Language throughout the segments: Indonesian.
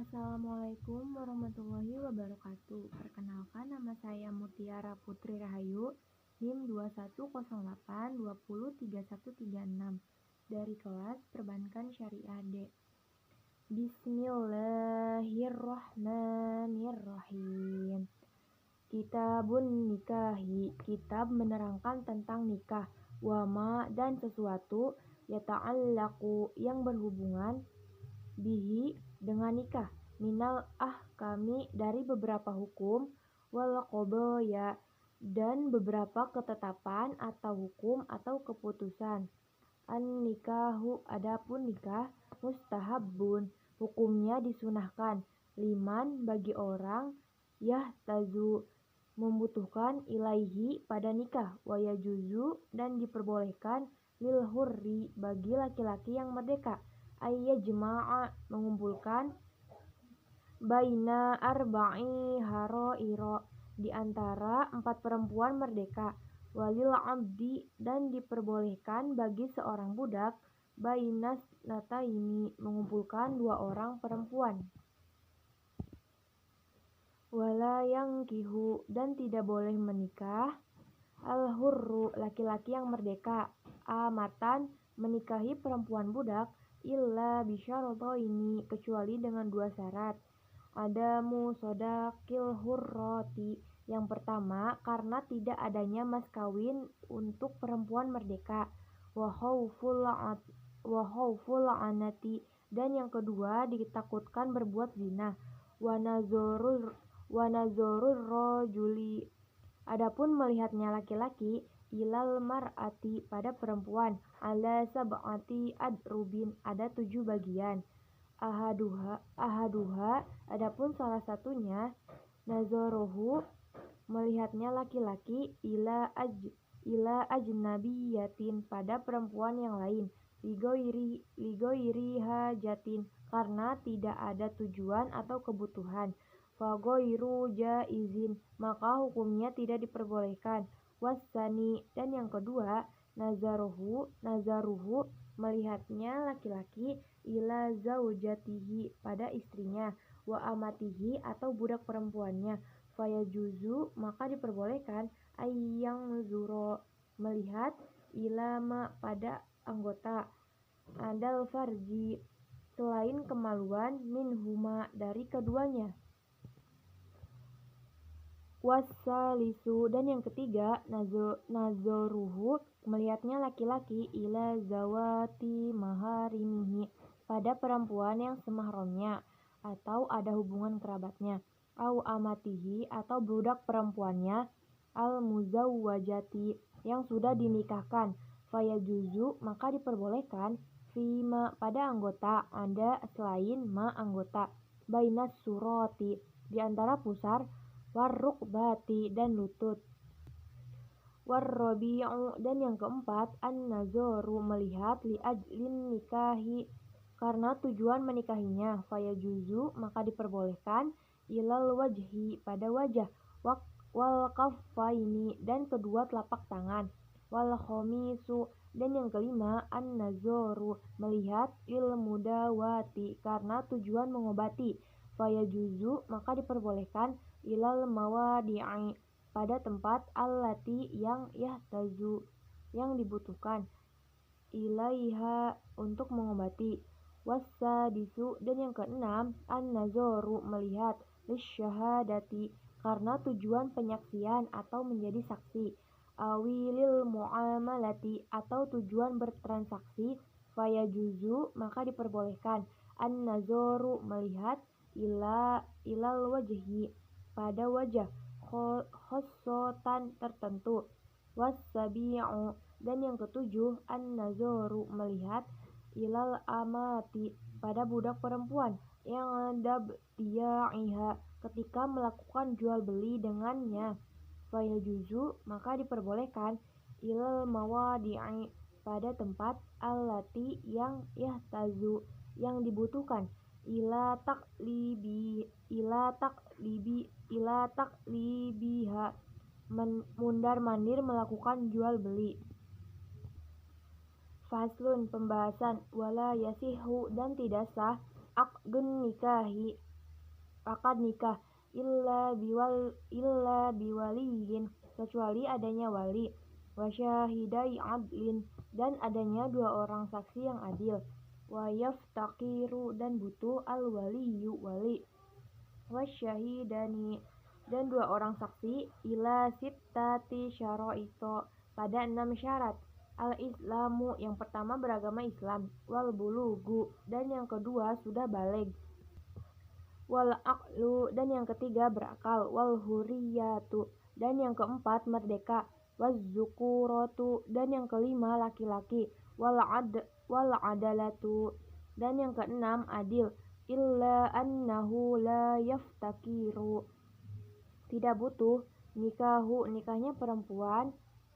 Assalamualaikum warahmatullahi wabarakatuh. Perkenalkan, nama saya Mutiara Putri Rahayu, NIM 2108203136 dari kelas Perbankan Syariah D. Bismillahirrahmanirrahim. Kitabun nikahi, kitab menerangkan tentang nikah, wama dan sesuatu, yata'allaku yang berhubungan, bihi dengan nikah, minal ahkami dari beberapa hukum, wal qodoya dan beberapa ketetapan atau hukum atau keputusan. An nikahu adapun nikah, mustahabun hukumnya disunahkan, liman bagi orang, yahtazu membutuhkan, ilaihi pada nikah, wayajuzu dan diperbolehkan, lil hurri bagi laki-laki yang merdeka, ayyajma'a mengumpulkan, baina arba'i haro'iro di antara 4 perempuan merdeka, walil abdi dan diperbolehkan bagi seorang budak, bainas nataini mengumpulkan 2 orang perempuan. Wala yangkihu dan tidak boleh menikah, al hurru laki-laki yang merdeka, amatan menikahi perempuan budak, illa bisyarataini kecuali dengan 2 syarat. Adamu sodakil hurroti, yang pertama karena tidak adanya mas kawin untuk perempuan merdeka, wa khauful anati dan yang kedua ditakutkan berbuat zina, wa nazarur rajuli adapun melihatnya laki-laki, ilal mar'ati pada perempuan, ala sab'ati adrubin ada 7 bagian, ahaduha adapun salah satunya, nazaruhu melihatnya laki-laki, ila ajnabiyatin pada perempuan yang lain, ligoiri hajatin karena tidak ada tujuan atau kebutuhan, fagoiru jaizin maka hukumnya tidak diperbolehkan, wasani dan yang kedua, nazaruhu melihatnya laki-laki, ila zaujatihi pada istrinya, wa amatihi atau budak perempuannya, fayajuzu maka diperbolehkan, ayyang zuro melihat, ilama pada anggota, adal farji selain kemaluan, minhuma dari keduanya. Wassalisu dan yang ketiga, nazoruhu melihatnya laki-laki, ila zawati maharimihi pada perempuan yang semahramnya atau ada hubungan kerabatnya, au amatihi atau budak perempuannya, al muzawwajati yang sudah dinikahkan, fayajuzu maka diperbolehkan, fima pada anggota, ada selain ma anggota, bainas surati di antara pusar, warrukbati dan lutut, warrabi'u dan yang keempat, an-nazoru melihat, li ajlin nikahi karena tujuan menikahinya, fayajuzu maka diperbolehkan, ilal wajhi pada wajah, wal kaffaini dan kedua telapak tangan, wal khomisu dan yang kelima, an-nazoru melihat, lil mudawati karena tujuan mengobati, fayajuzu maka diperbolehkan, ilal mawadi'i pada tempat, allati yang yahtazu yang dibutuhkan, ilaiha untuk mengobati, wassadisu dan yang keenam, an-nazoru melihat, lisyahadati karena tujuan penyaksian atau menjadi saksi, awilil muamalati atau tujuan bertransaksi, fayajuzu maka diperbolehkan, an-nazoru melihat, ilal wajhi pada wajah, khossotan tertentu, wassabi'u dan yang ketujuh, an-nazoru melihat, ilal amati pada budak perempuan, yang dabtiya'iha ketika melakukan jual beli dengannya, fayajuzu maka diperbolehkan, ilal mawadi'i pada tempat, allati yang yahtazu yang dibutuhkan, ila taklibiha mundar-mandir melakukan jual beli. Faslun pembahasan, wala yasihu dan tidak sah, aqdun nikahi akad nikah illa biwaliyin, kecuali adanya wali, wasyahidai adlin, dan adanya dua orang saksi yang adil, wa yaftaqiru, dan butuh al waliyu wali, wasyahidani, dan dua orang saksi, ila sittati syaraito, pada 6 syarat. Al-Islamu, yang pertama beragama Islam, wal bulugu, dan yang kedua sudah baligh, wal aqlu, dan yang ketiga berakal, wal huriyatu, dan yang keempat merdeka, waz zukuratu, dan yang kelima laki-laki, wal adalatu, dan yang keenam adil, illa annahu la yaftakiru, tidak butuh, nikahnya perempuan,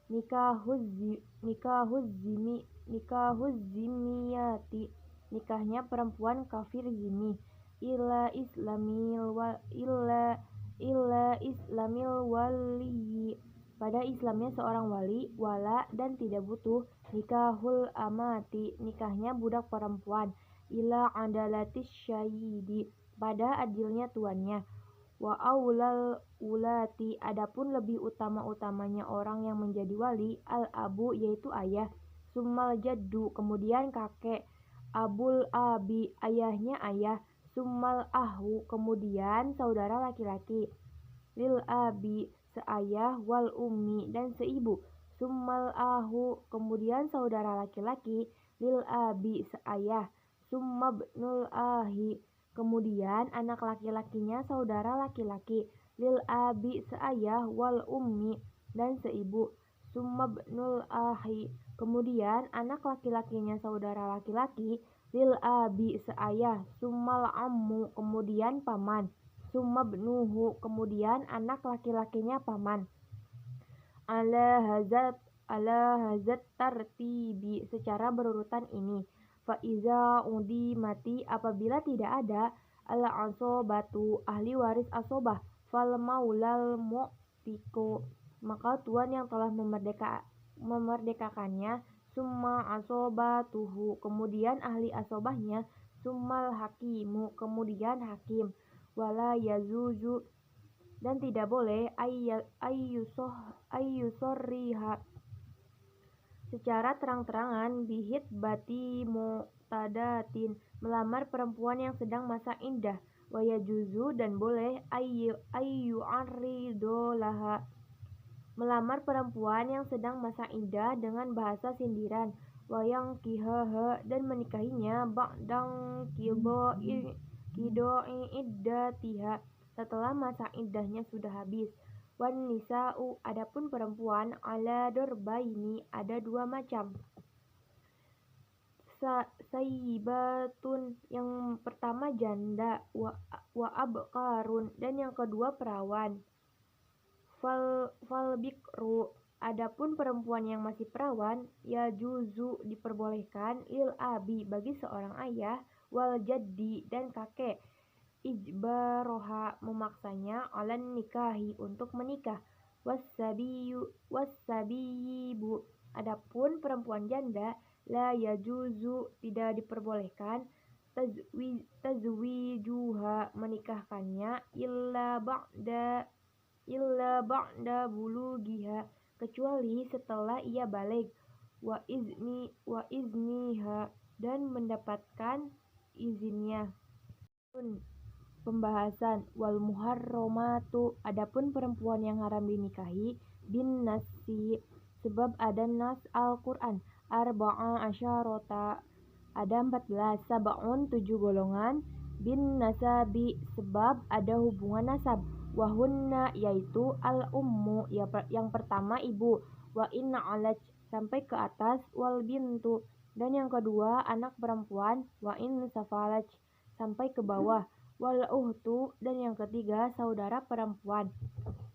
nikahuzimiyati, nikahnya perempuan kafir zimi, illa islamil waliyi, pada Islamnya seorang wali, wala, dan tidak butuh, nikahul amati, nikahnya budak perempuan, ila adalatis syahidi, pada adilnya tuannya, wa aulal ulati, adapun lebih utama-utamanya orang yang menjadi wali, al abu, yaitu ayah, summal jaddu, kemudian kakek, abul abi, ayahnya ayah, summal ahu, kemudian saudara laki-laki, lil abi, seayah, wal ummi, dan seibu, summal ahu, kemudian saudara laki-laki, lil abi, seayah, summabnul ahi, kemudian anak laki-lakinya saudara laki-laki, lil abi, seayah, wal ummi, dan seibu, summabnul ahi, kemudian anak laki-lakinya saudara laki-laki, lil abi, seayah, summal ammu, kemudian paman, summabnuhu, kemudian anak laki-lakinya paman, ala hazat tartibi, secara berurutan ini. Faiza udimati, apabila tidak ada al asobatu, ahli waris asobah, fal maulal mu'tiku, maka tuan yang telah memerdekakannya, summa asobatuhu, kemudian ahli asobahnya, summal hakimu, kemudian hakim, wala yazuzu, dan tidak boleh ayyusorriha, secara terang-terangan, bihit bati mu'tadatin, melamar perempuan yang sedang masa indah, wa yajuzu, dan boleh ayyu'arridolaha, melamar perempuan yang sedang masa indah dengan bahasa sindiran, wa yangkihaha, dan menikahinya ba'dang qidai iddatiha, setelah masa iddahnya sudah habis. Wan nisa'u, adapun perempuan, ala dorbaini, ada dua macam. Sayyibatun, yang pertama janda, wa abkarun, dan yang kedua perawan. Fal bikru, adapun perempuan yang masih perawan, ya juzu, diperbolehkan, lil abi, bagi seorang ayah, wal jaddi, dan kakek, ijbaroha, memaksanya, alan nikahi, untuk menikah, wassabiyibu, adapun perempuan janda, la yajuzu, tidak diperbolehkan, tazwijuha, menikahkannya, illa ba'da bulugiha, kecuali setelah ia baligh, wa izniha, dan mendapatkan izinnya. Pembahasan. Wal muharramatu, adapun perempuan yang haram dinikahi, bin nasi, sebab ada nas Al-Quran, arba'a asyarota, ada 14, sab'un, 7 golongan, bin nasabi, sebab ada hubungan nasab, wahunna, yaitu al-ummu, yang pertama ibu, wa inna alaj, sampai ke atas, wal bintu, dan yang kedua anak perempuan, wa in safalaj, sampai ke bawah, wal uhtu, dan yang ketiga saudara perempuan,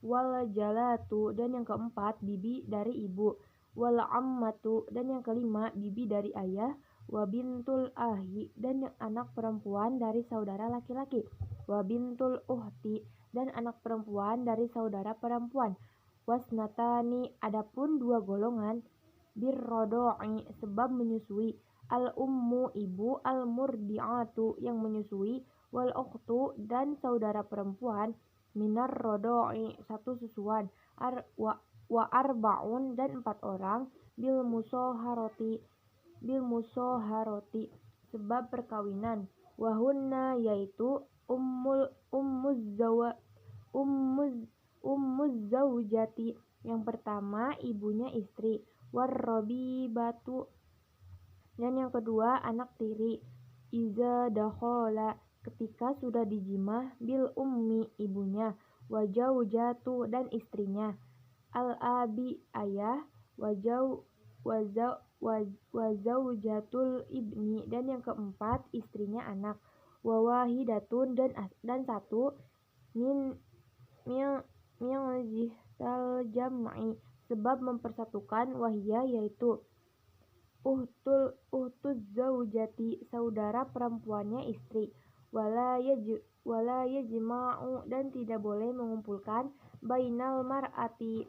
wal jalatu, dan yang keempat bibi dari ibu, wal ammatu, dan yang kelima bibi dari ayah, wa bintul ahi, dan anak perempuan dari saudara laki-laki, wa bintul uhti, dan anak perempuan dari saudara perempuan, wasnatani, adapun dua golongan, birrodo'i, sebab menyusui, al ummu, ibu, al murdi'atu, yang menyusui, wal ukhtu dan saudara perempuan minar rodoi satu susuan wa arbaun dan 4 orang bil musoharoti sebab perkawinan wahunna yaitu ummuz zaujati yang pertama ibunya istri warrabibatu dan yang kedua anak tiri iza dakhala ketika sudah dijimah bil ummi ibunya wajaujatu dan istrinya al abi ayah wazaujatul ibni dan yang keempat istrinya anak wawahidatun dan satu min zihtal jam'i sebab mempersatukan wahia yaitu uhtuz zaujati saudara perempuannya istri wala yajma'u dan tidak boleh mengumpulkan bainal mar'ati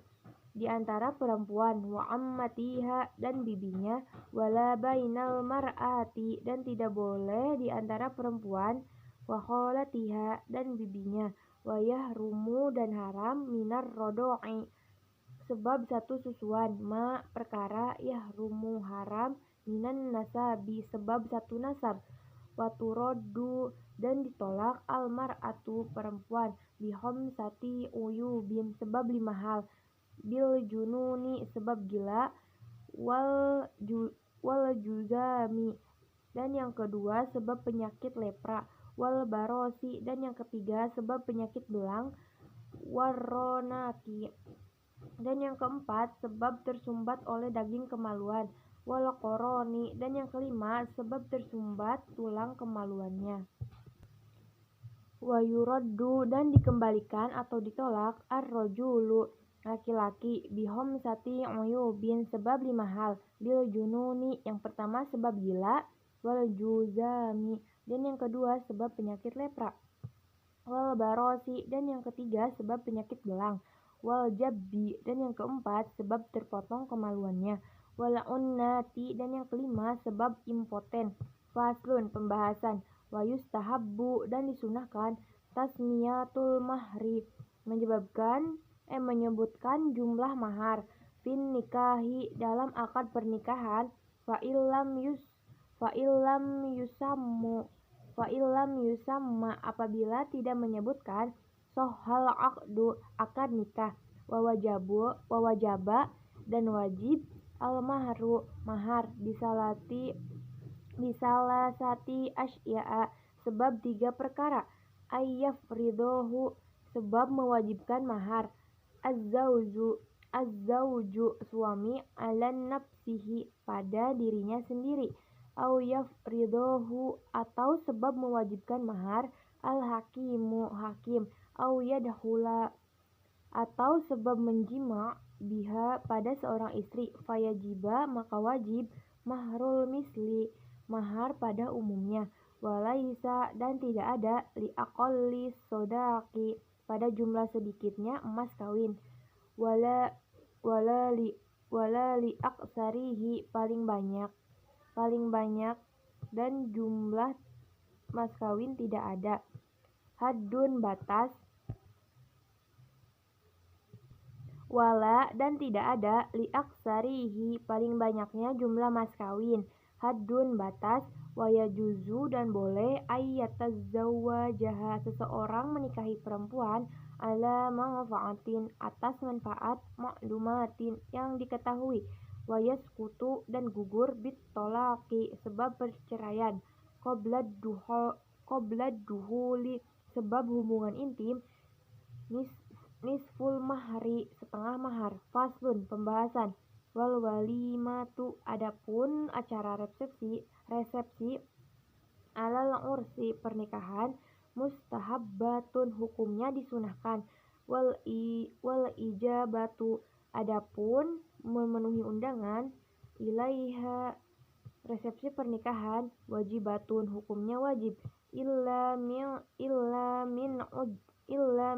di antara perempuan wa ammatiha dan bibinya wala bainal mar'ati dan tidak boleh di antara perempuan wa kholatiha dan bibinya wa yahrumu dan haram minar rodo'i sebab satu susuan ma perkara yahrumu haram minan nasabi sebab satu nasab waturoddu dan ditolak al mar'atu perempuan bihom sati uyubin sebab 5 hal bil jununi sebab gila wal juzami dan yang kedua sebab penyakit lepra wal barosi dan yang ketiga sebab penyakit belang warronaki dan yang keempat sebab tersumbat oleh daging kemaluan wal koroni dan yang kelima sebab tersumbat tulang kemaluannya wayuraddu dan dikembalikan atau ditolak ar-rajulu laki-laki bihom sati uyubin sebab 5 hal bil jununi yang pertama sebab gila wal juzami dan yang kedua sebab penyakit lepra wal barosi dan yang ketiga sebab penyakit belang wal jabbi dan yang keempat sebab terpotong kemaluannya wal unnati dan yang kelima sebab impoten faslun pembahasan wa yustahabbu dan disunahkan tasmiyatul mahri menyebutkan jumlah mahar fin nikahi dalam akad pernikahan fa illam yusamma apabila tidak menyebutkan sohal aqdu akad nikah wa wajaba dan wajib al mahru mahar bisalasati asya'a sebab 3 perkara ayyafridohu sebab mewajibkan mahar az-zawju suami ala nafsihi pada dirinya sendiri au yafridohu atau sebab mewajibkan mahar al-hakimu hakim au yadkhula atau sebab menjima biha pada seorang istri fayajiba maka wajib mahrul misli mahar pada umumnya walaisa dan tidak ada li aqalli sodaqi pada jumlah sedikitnya emas kawin wala li aksarihi paling banyak dan jumlah mas kawin tidak ada haddun batas wala dan tidak ada li aksarihi paling banyaknya jumlah mas kawin haddun batas waya juzu dan boleh ayyatazawwajaha seseorang menikahi perempuan ala manfaatin atas manfaat maklumatin yang diketahui wayaskutu dan gugur bit tolaki sebab perceraian qoblad duhuli sebab hubungan intim nisful mahri setengah mahar faslun pembahasan wal walimatu adapun acara resepsi alal ursi pernikahan mustahabbatun hukumnya disunahkan wal ijabatu adapun memenuhi undangan ilaiha resepsi pernikahan wajibatun hukumnya wajib illa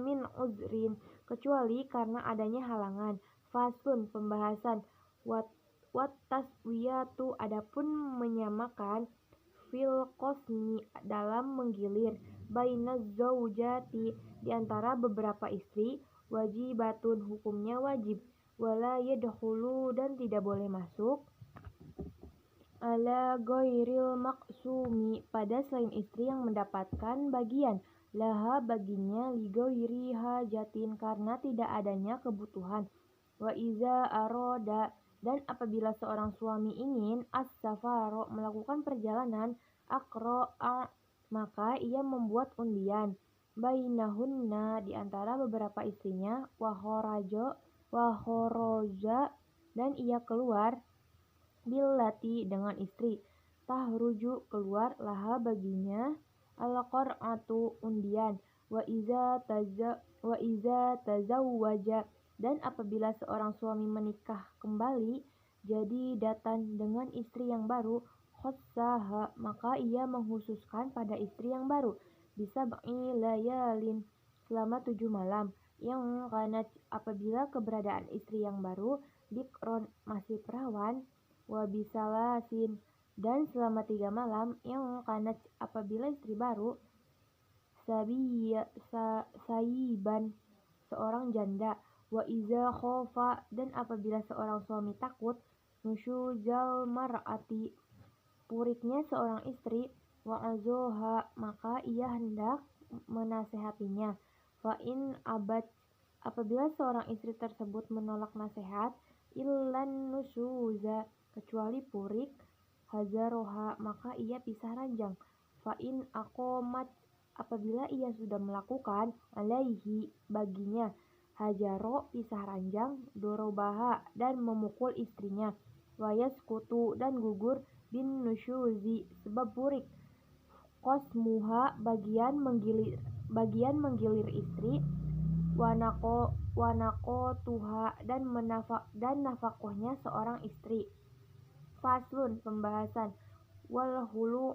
min uzrin kecuali karena adanya halangan faslun pembahasan wat taswiyatu adapun menyamakan fil qasmi dalam menggilir bainaz zaujati di antara beberapa istri, wajibatun hukumnya wajib, wala yadkhulu dan tidak boleh masuk, ala ghairil maksumi pada selain istri yang mendapatkan bagian, laha baginya li ghairi hajatin karena tidak adanya kebutuhan, wa iza aroda dan apabila seorang suami ingin as-safaro melakukan perjalanan, akro'a maka ia membuat undian, bainahunna di antara beberapa istrinya, wahoroja dan ia keluar, billati dengan istri, tahruju keluar, laha baginya, al-qar'atu undian, wa iza tazawwaja dan apabila seorang suami menikah kembali, jadi datang dengan istri yang baru, khossaha maka ia menghususkan pada istri yang baru, bisa layalin selama 7 malam, yang karena apabila keberadaan istri yang baru bikron masih perawan, wabisalasin dan selama 3 malam, yang karena apabila istri baru sayiban seorang janda, wa iza khofa dan apabila seorang suami takut nusyuzal mar'ati puriknya seorang istri, wa azoha maka ia hendak menasehatinya, fa in abad apabila seorang istri tersebut menolak nasihat, illan nusyuza kecuali purik, hazaroha maka ia pisah ranjang, fa in aqomat apabila ia sudah melakukan, alaihi baginya, hajaro pisah ranjang, dorobaha dan memukul istrinya, wayaskutu dan gugur, bin nusyuzi sebab purik, qasmuha bagian menggilir istri, wanako tuha dan nafakohnya seorang istri. Faslun pembahasan, wal hulu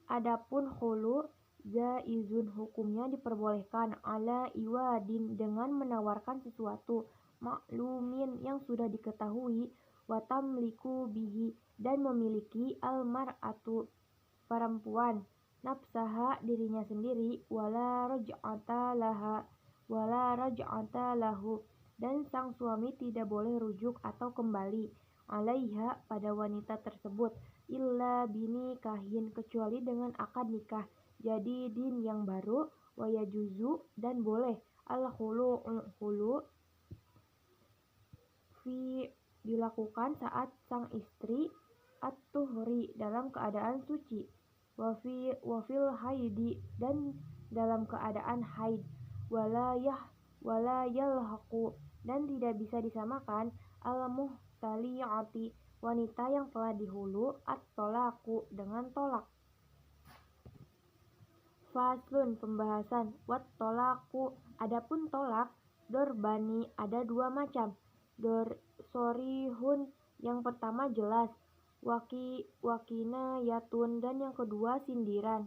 adapun hulu jaizun hukumnya diperbolehkan, ala iwadin dengan menawarkan sesuatu, maklumin yang sudah diketahui, watamliku bihi dan memiliki almar'atu perempuan, nafsaha dirinya sendiri, wala raj'ata lahu dan sang suami tidak boleh rujuk atau kembali, alaiha pada wanita tersebut, illa bini kahin kecuali dengan akad nikah, jadi din yang baru, wayajuzu dan boleh, al-hulu fi dilakukan saat sang istri at-tuhri dalam keadaan suci, wafil haidi dan dalam keadaan haid, wala yalhaqu dan tidak bisa disamakan, al-muhtali'ati wanita yang telah dihulu, at-tolaku dengan tolak. Faslun pembahasan, wat tolaku adapun tolak, dorbani ada 2 macam, sorihun yang pertama jelas, wakinayatun dan yang kedua sindiran.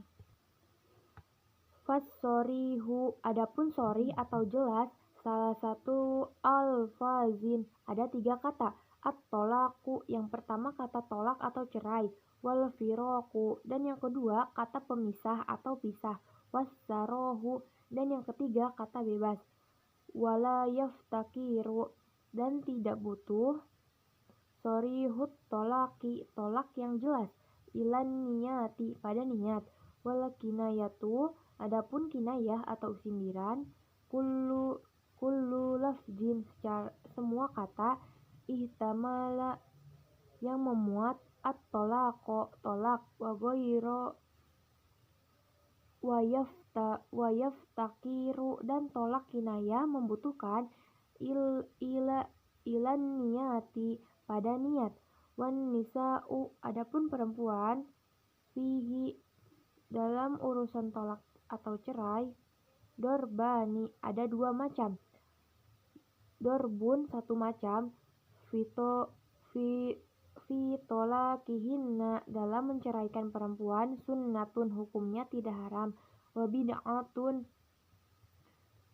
Fassorihu adapun sorih atau jelas, salah satu alfazin ada 3 kata, at-tolaku yang pertama kata tolak atau cerai, wal firoku dan yang kedua kata pemisah atau pisah, wassarohu dan yang ketiga kata bebas, wala yaftakiru dan tidak butuh, sorihut tolaki tolak yang jelas, ilan niyati pada niat, wal kinayatu adapun kinayah atau sindiran, kullu lafzin semua kata, ihtamala yang memuat at-tolako tolak, wayaftakiru dan tolak kinayah membutuhkan, ilan niyati pada niat, wan nisa'u adapun perempuan, fihi dalam urusan tolak atau cerai, dorbani ada 2 macam, dorbun 1 macam, fitolakihinna dalam menceraikan perempuan, sunnatun hukumnya tidak haram, wabid'atun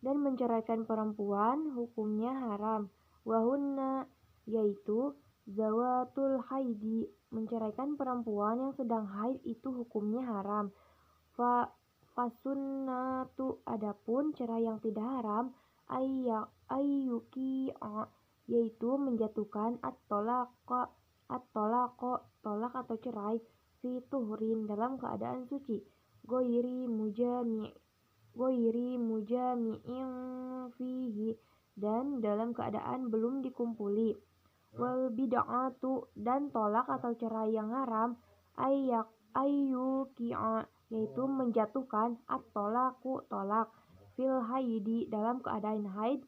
dan menceraikan perempuan hukumnya haram, wahunna yaitu zawatul haidi menceraikan perempuan yang sedang haid itu hukumnya haram, Fasunnatu adapun cerai yang tidak haram ayyuki'a yaitu menjatuhkan at-tolako tolak atau cerai fi tuhrin dalam keadaan suci goiri mujami'in fihi dan dalam keadaan belum dikumpuli. Wal bid'atu dan tolak atau cerai yang haram ayyuki'a yaitu menjatuhkan at-tolaku tolak fil haidi dalam keadaan haid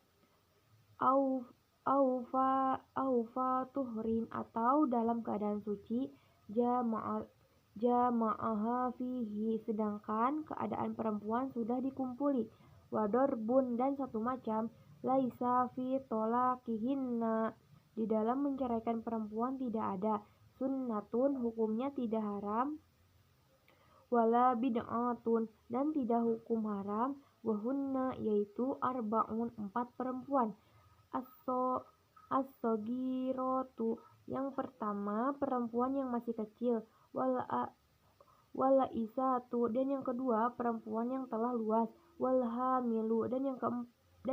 aufa tuhrin atau dalam keadaan suci jama'aha fihi sedangkan keadaan perempuan sudah dikumpuli wadorbun dan satu macam laisa fi tolakihinna di dalam menceraikan perempuan tidak ada sunnatun hukumnya tidak haram wala bid'atun dan tidak hukum haram wahunna yaitu arba'un 4 perempuan as-sogiratu yang pertama perempuan yang masih kecil wala isatu dan yang kedua perempuan yang telah luas wal hamilu dan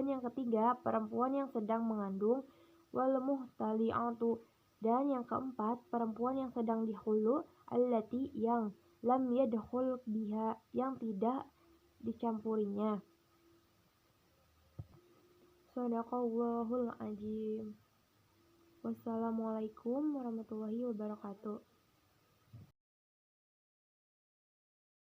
yang ketiga perempuan yang sedang mengandung wal muhtali'atu dan yang keempat perempuan yang sedang dihulu allati yang lam yadkhul biha yang tidak dicampurinya. Shadaqallahul azim. Wassalamualaikum warahmatullahi wabarakatuh.